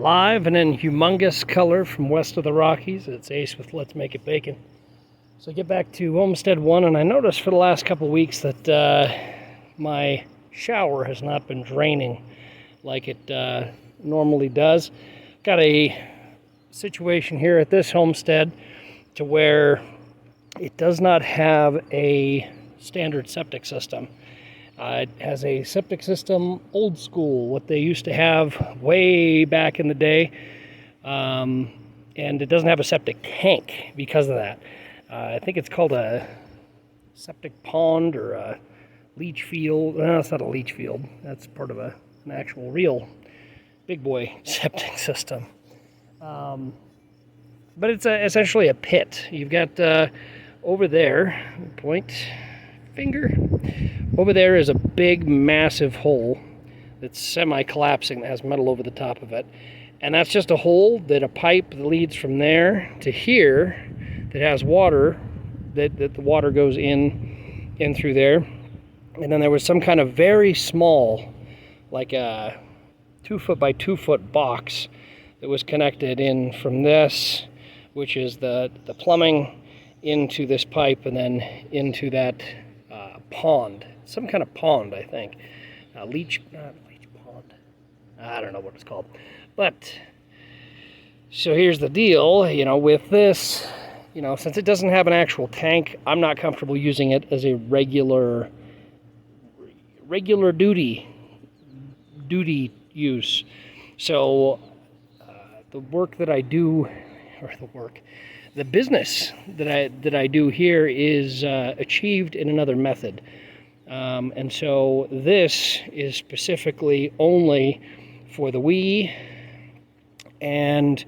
Live and in humongous color from west of the Rockies, it's Ace with Let's Make It Bacon. So I get back to Homestead 1, and I noticed for the last couple of weeks that my shower has not been draining like it normally does. Got a situation here at this homestead to where it does not have a standard septic system. It has a septic system, old school, what they used to have way back in the day, and it doesn't have a septic tank because of that. I think it's called a septic pond or a leach field. No, it's not a leach field. That's part of an actual real big boy septic system. But it's essentially a pit. You've got over there, point finger, over there is a big massive hole that's semi-collapsing that has metal over the top of it. And that's just a hole that a pipe that leads from there to here that has water, that the water goes in through there. And then there was some kind of very small, like a 2 foot by 2 foot box that was connected in from this, which is the plumbing, into this pipe and then into that pond. Some kind of pond, I think. Not leach pond. I don't know what it's called. But, so here's the deal, with this, since it doesn't have an actual tank, I'm not comfortable using it as a regular duty use. So, the work that I do, the business that I do here is achieved in another method. And so this is specifically only for the wee and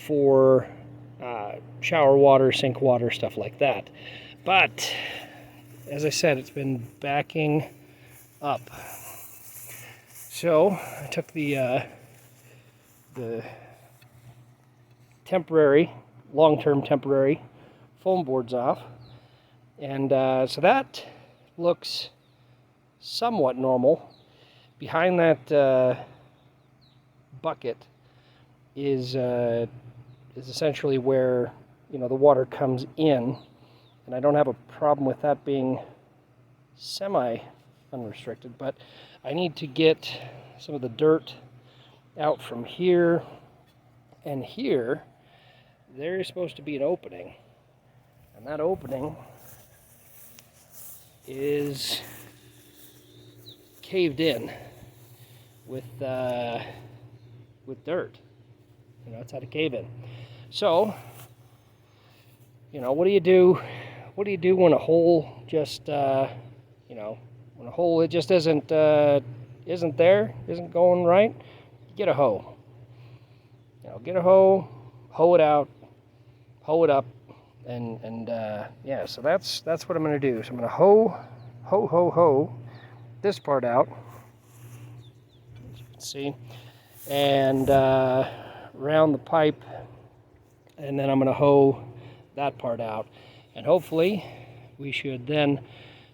for shower water, sink water, stuff like that. But, as I said, it's been backing up. So, I took the long-term temporary foam boards off, and so that looks somewhat normal. Behind that bucket is essentially where the water comes in, and I don't have a problem with that being semi-unrestricted, but I need to get some of the dirt out from here and here. There is supposed to be an opening, and that opening is caved in with dirt. It's had a cave in. So, what do you do? What do you do when a hole just, when a hole it just isn't there, isn't going right? Get a hoe. Get a hoe, hoe it out, hoe it up, and yeah. So that's what I'm going to do. So I'm going to hoe this part out, as you can see, and round the pipe, and then I'm going to hoe that part out, and hopefully we should then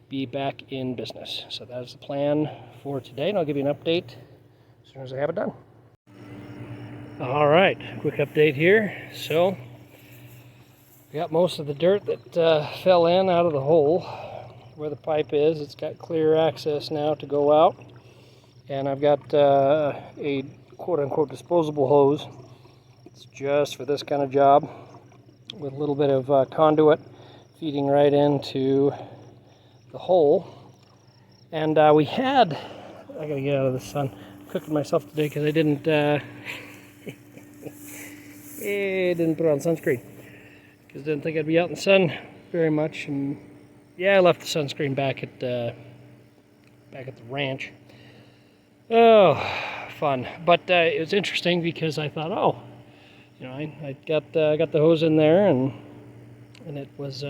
be back in business. So that's the plan for today, and I'll give you an update as soon as I have it done. All right, quick update here. So we got most of the dirt that fell in out of the hole where the pipe is. It's got clear access now to go out, and I've got a quote-unquote disposable hose. It's just for this kind of job, with a little bit of conduit feeding right into the hole. And I gotta get out of the sun. I'm cooking myself today because I didn't put on sunscreen because I didn't think I'd be out in the sun very much. And yeah, I left the sunscreen back at the ranch. Oh, fun! But it was interesting because I thought, I got the hose in there and it was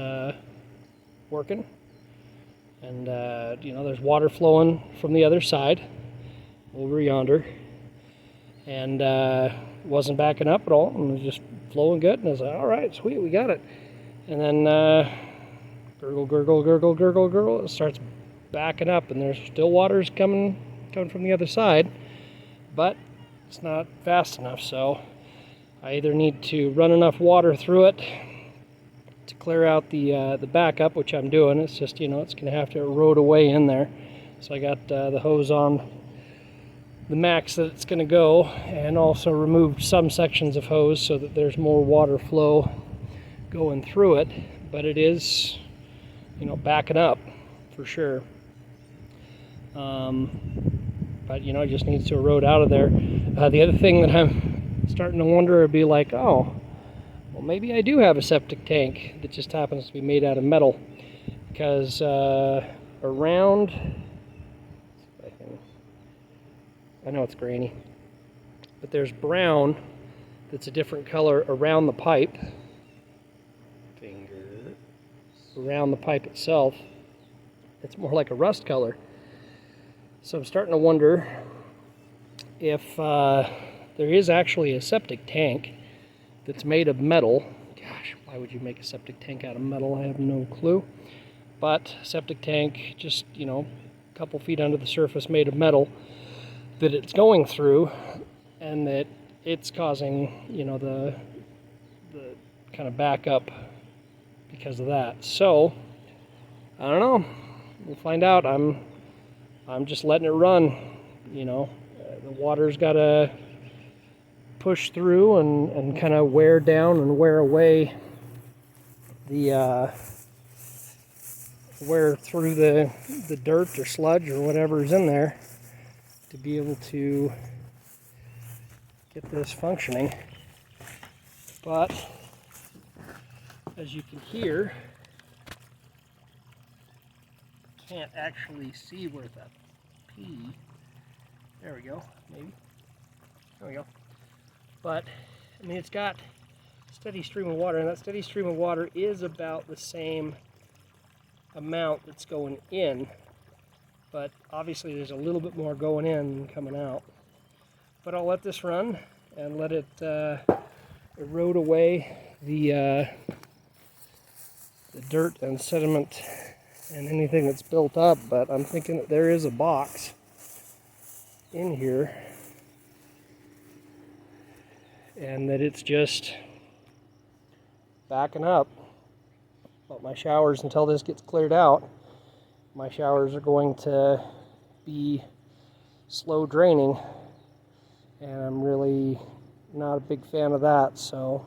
working. And there's water flowing from the other side over yonder, and wasn't backing up at all, and it was just flowing good. And I was like, all right, sweet, we got it. And then gurgle, it starts backing up, and there's still waters coming from the other side, but it's not fast enough. So I either need to run enough water through it to clear out the backup, which I'm doing. It's just, it's going to have to erode away in there. So I got the hose on the max that it's going to go, and also removed some sections of hose so that there's more water flow going through it. But it is, backing up for sure. But it just needs to erode out of there. The other thing that I'm starting to wonder would be like, oh, well, maybe I do have a septic tank that just happens to be made out of metal, because around, I know it's grainy, but there's brown that's a different color around the pipe, around the pipe itself. It's more like a rust color. So I'm starting to wonder if there is actually a septic tank that's made of metal. Gosh, why would you make a septic tank out of metal? I have no clue. But septic tank, just, a couple feet under the surface, made of metal, that it's going through, and that it's causing, the kind of backup because of that. So I don't know. We'll find out. I'm just letting it run. The water's got to push through and kind of wear down and wear away wear through the dirt or sludge or whatever's in there to be able to get this functioning. But as you can hear, can't actually see where that P, there we go, maybe, there we go. But it's got a steady stream of water, and that steady stream of water is about the same amount that's going in, but obviously there's a little bit more going in than coming out. But I'll let this run and let it erode away the dirt and sediment and anything that's built up. But I'm thinking that there is a box in here, and that it's just backing up. But my showers, until this gets cleared out, my showers are going to be slow draining, and I'm really not a big fan of that. So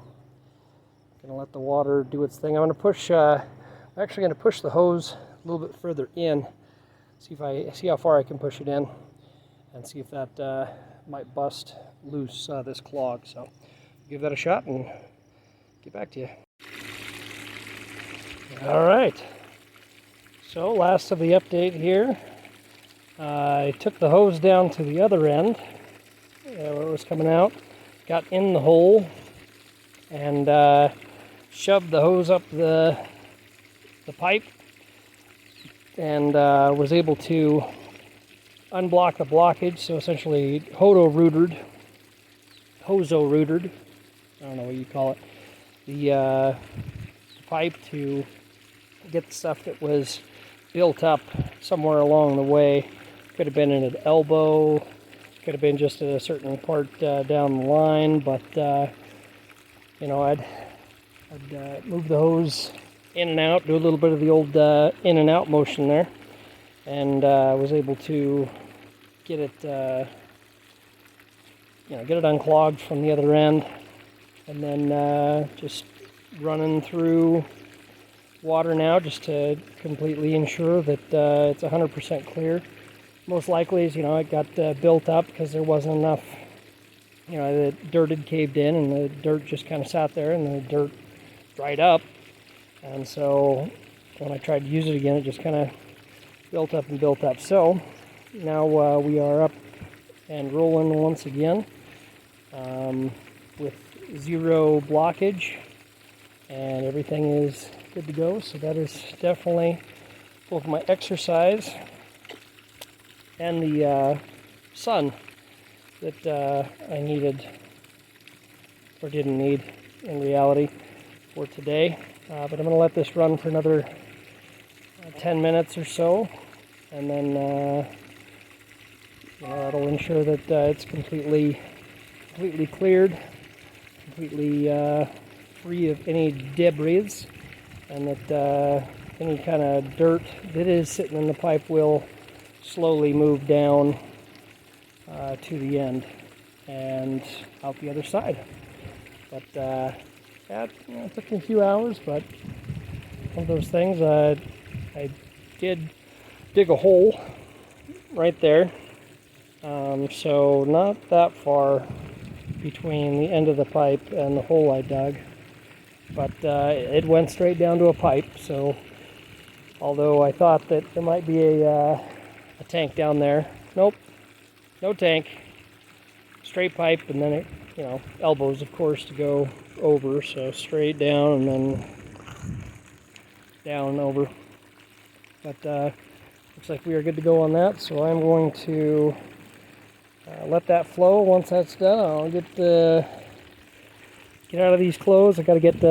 I'm gonna let the water do its thing. I'm actually gonna push the hose a little bit further in, see how far I can push it in, and see if that might bust loose this clog. So give that a shot and get back to you. All right, so last of the update here. I took the hose down to the other end where it was coming out, got in the hole, and shoved the hose up the pipe, and was able to unblock the blockage. So essentially hozo-rootered, I don't know what you call it, the pipe to get the stuff that was built up somewhere along the way. Could have been in an elbow, could have been just at a certain part down the line, but I'd move the hose in and out, do a little bit of the old in and out motion there, and was able to get it get it unclogged from the other end, and then just running through water now just to completely ensure that it's 100% clear. Most likely is, it got built up because there wasn't enough, the dirt had caved in, and the dirt just kind of sat there, and the dirt dried up. And so when I tried to use it again, it just kind of built up and built up. So now we are up and rolling once again with zero blockage, and everything is good to go. So that is definitely both my exercise and the sun that I needed, or didn't need in reality, for today. But I'm going to let this run for another 10 minutes or so, and then that'll ensure that it's completely completely cleared, completely free of any debris, and that any kind of dirt that is sitting in the pipe will slowly move down to the end and out the other side. But that took me a few hours, but one of those things. I did dig a hole right there, so not that far between the end of the pipe and the hole I dug, but it went straight down to a pipe. So although I thought that there might be a tank down there, nope, no tank, straight pipe, and then it, elbows of course to go over, so straight down and then down and over. But looks like we are good to go on that, so I'm going to let that flow. Once that's done, I'll get out of these clothes. I got to get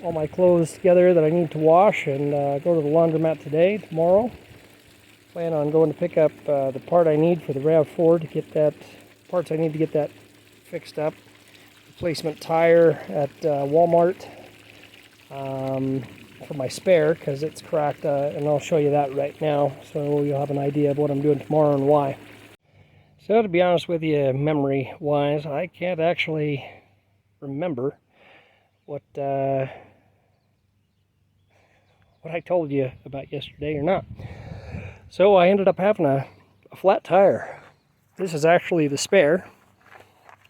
all my clothes together that I need to wash and go to the laundromat tomorrow. Plan on going to pick up the part I need for the RAV4 to get that, parts I need to get that fixed up. Replacement tire at Walmart for my spare, because it's cracked, and I'll show you that right now, so you'll have an idea of what I'm doing tomorrow and why. So to be honest with you, memory-wise, I can't actually remember what I told you about yesterday or not. So I ended up having a flat tire. This is actually the spare.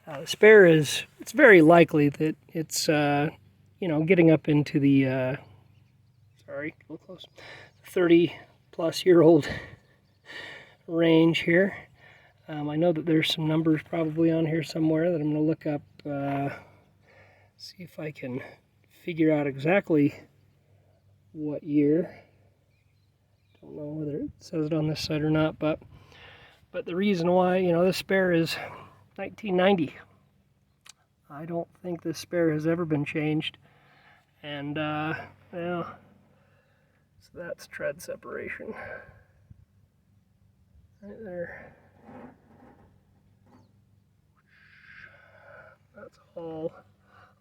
The spare is, it's very likely that it's, getting up into the, sorry, a little close, 30-plus-year-old range here. I know that there's some numbers probably on here somewhere that I'm going to look up, see if I can figure out exactly what year. Don't know whether it says it on this side or not, but the reason why, this spare is 1990. I don't think this spare has ever been changed, and so that's tread separation right there. That's all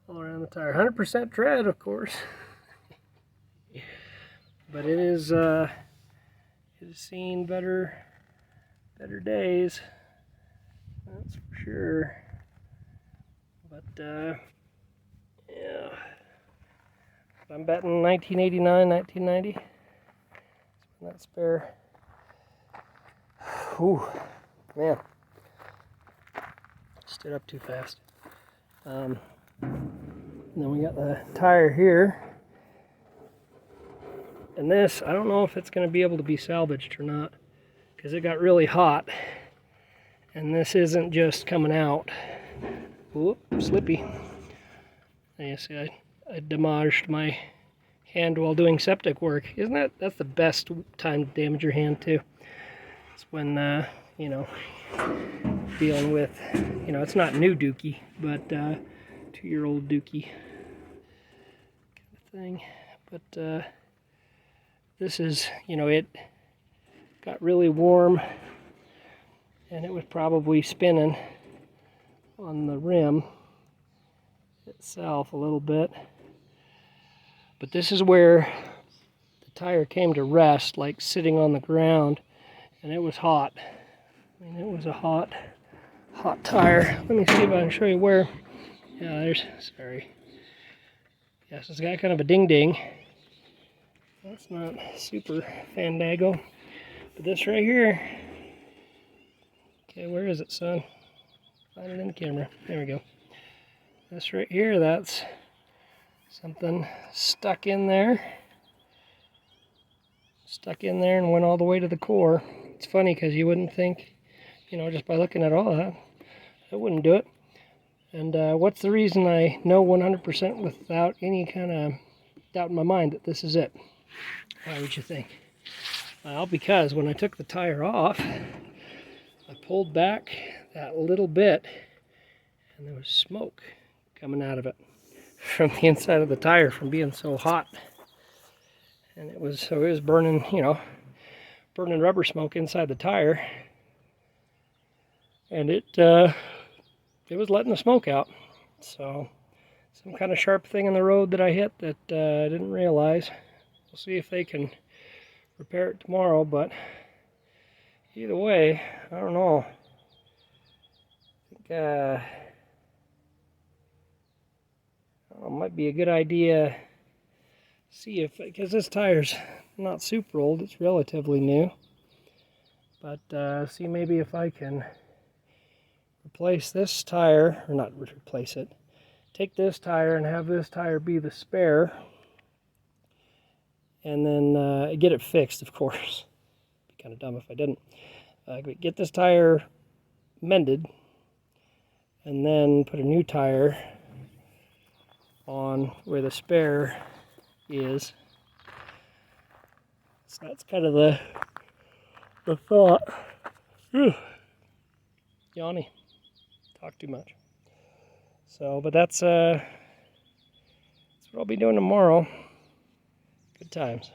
around the tire. 100% tread, of course, but it is seen better days, that's for sure. But yeah, I'm betting 1989, 1990. That spare. Ooh, man, stood up too fast. Then we got the tire here, and this, I don't know if it's going to be able to be salvaged or not, because it got really hot, and this isn't just coming out. Whoop, slippy. And you see, I damaged my hand while doing septic work. That's the best time to damage your hand too. It's when, dealing with, it's not new dookie, but 2-year-old dookie kind of thing. But this is, it got really warm, and it was probably spinning on the rim itself a little bit. But this is where the tire came to rest, like sitting on the ground, and it was hot. I mean, it was a hot tire. Let me see if I can show you where. Yeah, sorry. Yes, it's got kind of a ding-ding. That's not super fandango. But this right here. Okay, where is it, son? Find it in the camera. There we go. This right here, that's something stuck in there and went all the way to the core. It's funny because you wouldn't think, just by looking at all that, I wouldn't do it. And what's the reason I know 100% without any kind of doubt in my mind that this is it? Why would you think? Well, because when I took the tire off, I pulled back that little bit, and there was smoke coming out of it from the inside of the tire from being so hot. And it was burning, burning rubber smoke inside the tire. And it it was letting the smoke out. So some kind of sharp thing in the road that I hit that I didn't realize. We'll see if they can repair it tomorrow, but either way, I don't know. I think it might be a good idea. See if, because this tire's not super old, it's relatively new. But see maybe if I can replace this tire, or not replace it, take this tire and have this tire be the spare, and then get it fixed, of course. It'd be kind of dumb if I didn't. Get this tire mended, and then put a new tire on where the spare is. So that's kind of the thought. Whew. Yanni, talk too much. So, but that's what I'll be doing tomorrow. Good times.